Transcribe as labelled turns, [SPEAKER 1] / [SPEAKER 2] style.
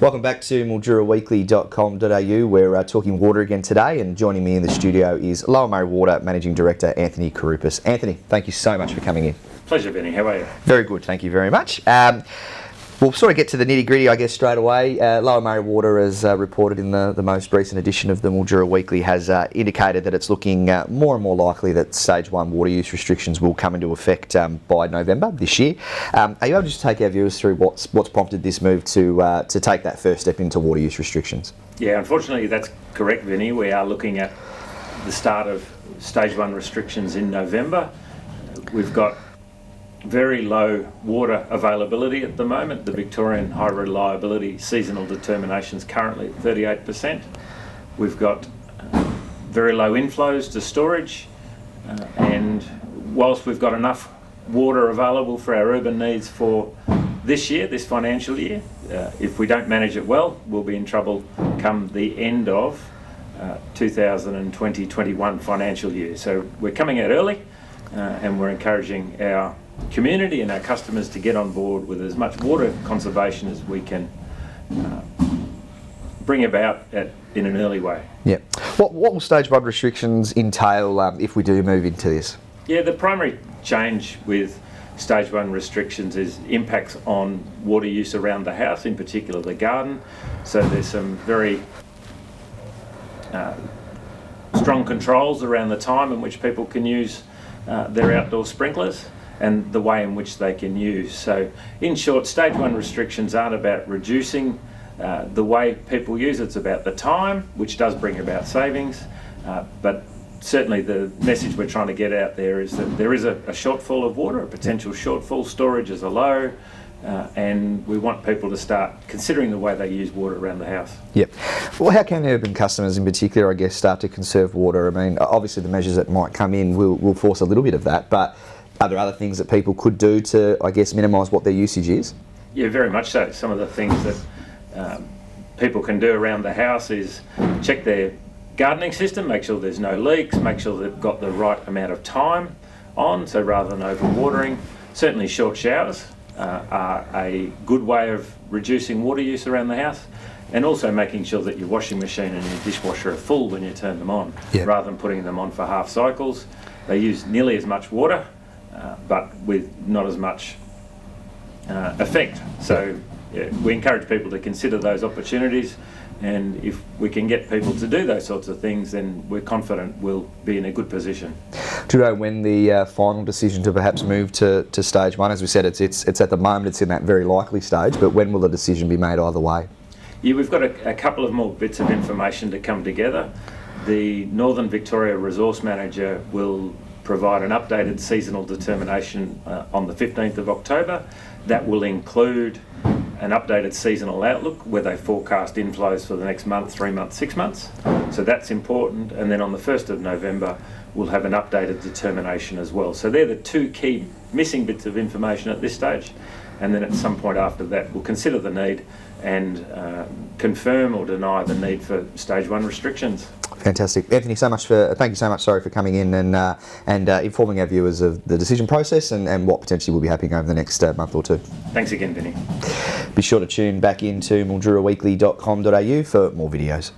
[SPEAKER 1] Welcome back to MilduraWeekly.com.au. We're talking water again today, and joining me in the studio is Lower Murray Water Managing Director Anthony Couroupis. Anthony, thank you so much for coming in.
[SPEAKER 2] Pleasure, Benny. How are you?
[SPEAKER 1] Very good, thank you very much. We'll sort of get to the nitty-gritty, I guess, straight away. Lower Murray Water, as reported in the most recent edition of the Mildura Weekly, has indicated that it's looking more and more likely that Stage 1 water use restrictions will come into effect by November this year. Are you able to just take our viewers through what's prompted this move to take that first step into water use restrictions?
[SPEAKER 2] Yeah, unfortunately that's correct, Vinny. We are looking at the start of Stage 1 restrictions in November. We've got very low water availability at the moment. The Victorian High Reliability seasonal determination is currently at 38%. We've got very low inflows to storage, and whilst we've got enough water available for our urban needs for this year, this financial year, if we don't manage it well, we'll be in trouble come the end of 2020-21 financial year. So we're coming out early, and we're encouraging our community and our customers to get on board with as much water conservation as we can bring about in an early way.
[SPEAKER 1] Yeah. What will Stage 1 restrictions entail if we do move into this?
[SPEAKER 2] Yeah, the primary change with Stage 1 restrictions is impacts on water use around the house, in particular the garden. So there's some very strong controls around the time in which people can use their outdoor sprinklers and the way in which they can use. So in short, Stage 1 restrictions aren't about reducing the way people use, it's about the time, which does bring about savings, but certainly the message we're trying to get out there is that there is a shortfall of water, a potential shortfall, storages are low, and we want people to start considering the way they use water around the house.
[SPEAKER 1] Yep. Well, how can urban customers in particular, I guess, start to conserve water? I mean, obviously the measures that might come in will force a little bit of that, but are there other things that people could do to, I guess, minimise what their usage is?
[SPEAKER 2] Yeah, very much so. Some of the things that people can do around the house is check their gardening system, make sure there's no leaks, make sure they've got the right amount of time on, so rather than overwatering. Certainly short showers are a good way of reducing water use around the house, and also making sure that your washing machine and your dishwasher are full when you turn them on, rather than putting them on for half cycles. They use nearly as much water, but with not as much effect. So yeah, we encourage people to consider those opportunities, and if we can get people to do those sorts of things, then we're confident we'll be in a good position.
[SPEAKER 1] Do you know when the final decision to perhaps move to Stage 1? As we said, it's at the moment it's in that very likely stage, but when will the decision be made either way?
[SPEAKER 2] Yeah, we've got a couple of more bits of information to come together. The Northern Victoria Resource Manager will provide an updated seasonal determination on the 15th of October. That will include an updated seasonal outlook where they forecast inflows for the next month, 3 months, 6 months. So that's important. And then on the 1st of November, we'll have an updated determination as well. So they're the two key missing bits of information at this stage. And then at some point after that, we'll consider the need and confirm or deny the need for Stage 1 restrictions.
[SPEAKER 1] Fantastic. Anthony, thank you so much, for coming in and informing our viewers of the decision process and what potentially will be happening over the next month or two.
[SPEAKER 2] Thanks again, Vinny.
[SPEAKER 1] Be sure to tune back into MilduraWeekly.com.au for more videos.